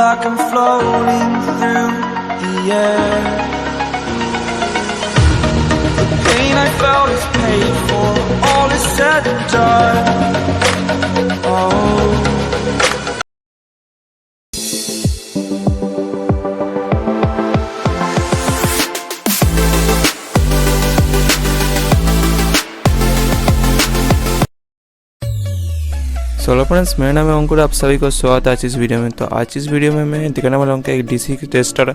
like I'm floating through the air. The pain I felt is paid for, all is said and done. Oh. Solo friends, मेरा नाम है अंकुर। आप सभी को स्वागत है आज इस वीडियो में। तो आज इस वीडियो में मैं दिखाने वाला हूँ कि एक डीसी टेस्टर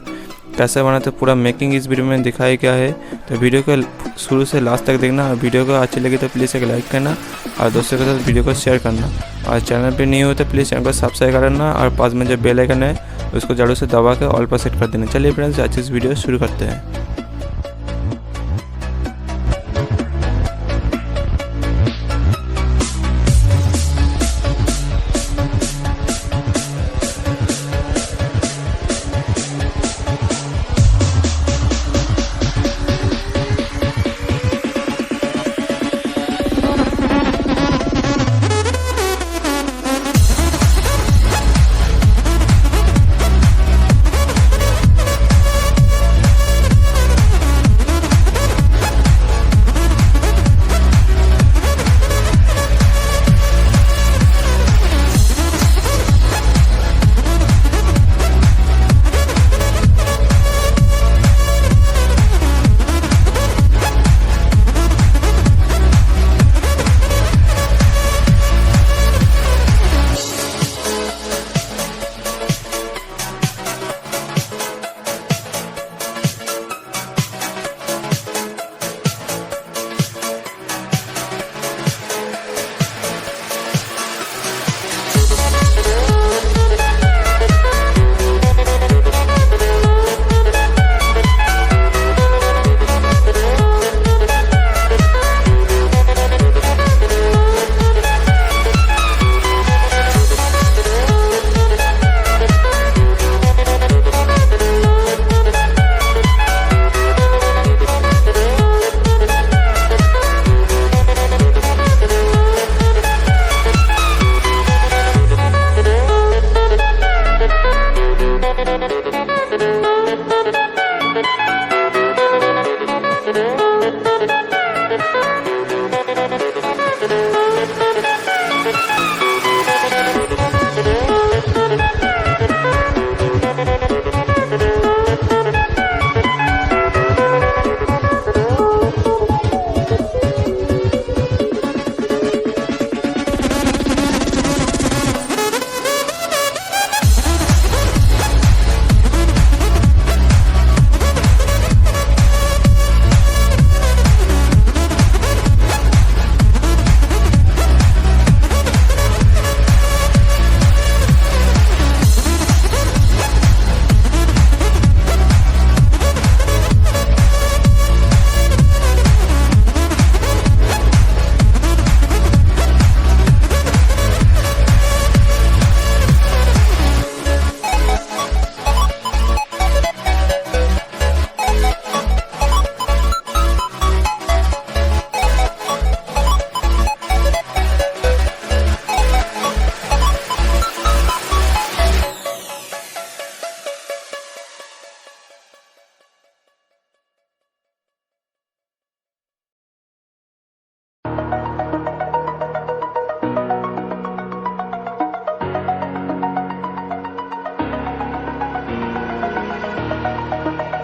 कैसे बनाते पूरा मेकिंग इस वीडियो में दिखाया गया है। तो वीडियो को शुरू से लास्ट तक देखना और वीडियो को अच्छी लगी तो प्लीज़ एक लाइक करना और दोस्तों के साथ वीडियो को शेयर करना। और चैनल पे नहीं हो तो प्लीज़ चैनल को सब्सक्राइब करना और पास में जो बेल आइकन है उसको झाड़ू से दबा के ऑल पर सेट कर देना। चलिए फ्रेंड्स, आज इस वीडियो शुरू करते हैं।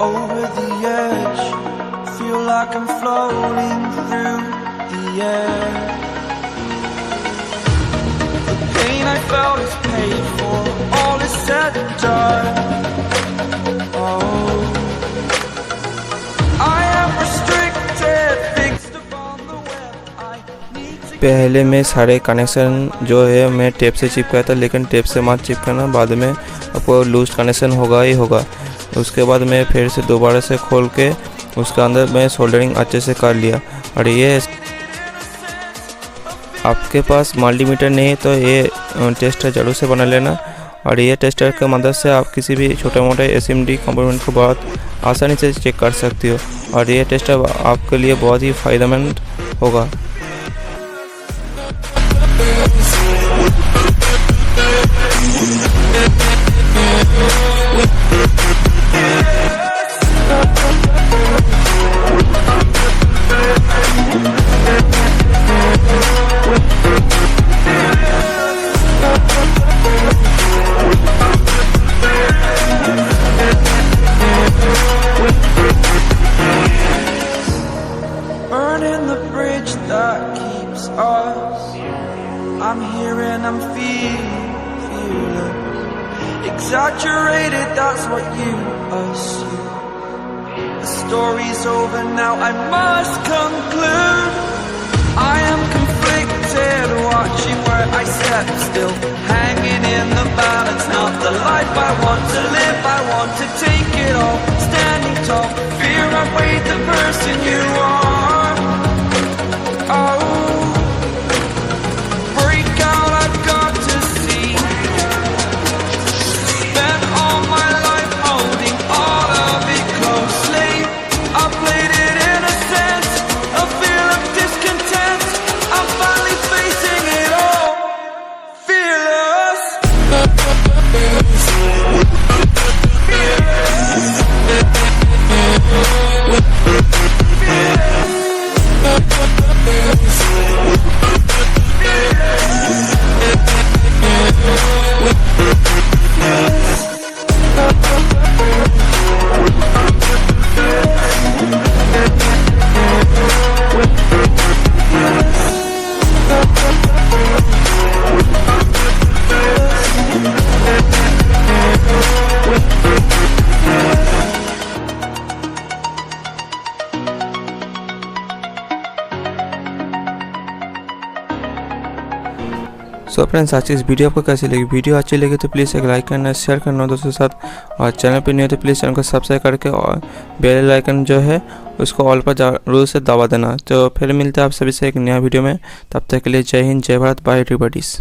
Over the edge, feel like I'm floating through the air. The pain I felt is paid for, all is said and done. Oh, I am restricted, fixed upon the web. I need to पहले में सारे connection जो है मैं tape से चिपकाया था, लेकिन टेप से मत चिपकाना, बाद में आपको लूज कनेक्शन होगा ही होगा। उसके बाद मैं फिर से दोबारा से खोल के उसके अंदर मैं सोल्डरिंग अच्छे से कर लिया। और ये आपके पास मल्टीमीटर नहीं तो ये टेस्टर झाड़ू से बना लेना। और ये टेस्टर की मदद से आप किसी भी छोटे मोटे एसएमडी कंपोनेंट को बहुत आसानी से चेक कर सकती हो। और ये टेस्टर आपके लिए बहुत ही फ़ायदेमंद होगा। story's over now, I must conclude. I am conflicted, watching where I step still, hanging in the balance. Not the life I want to live, I want to take it all, standing tall. Fear I've weighed the person you are. Oh, break out, I've got to see. Spent all my life holding all of it closely. I played it innocent, a feel of discontent. I'm finally facing it all, fearless. So friends, आज की इस video आपको कैसी लगी? Video अच्छी लगी तो please एक लाइक करना, शेयर करना दोस्तों के साथ, और चैनल पर नहीं हो तो प्लीज़ चैनल को सब्सक्राइब करके और बेल आइकन जो है उसको ऑल पर जरूर से दबा देना। तो फिर मिलते हैं आप सभी से एक नया वीडियो में। तब तक के लिए जय हिंद, जय भारत, बाय एवरीबॉडीज़।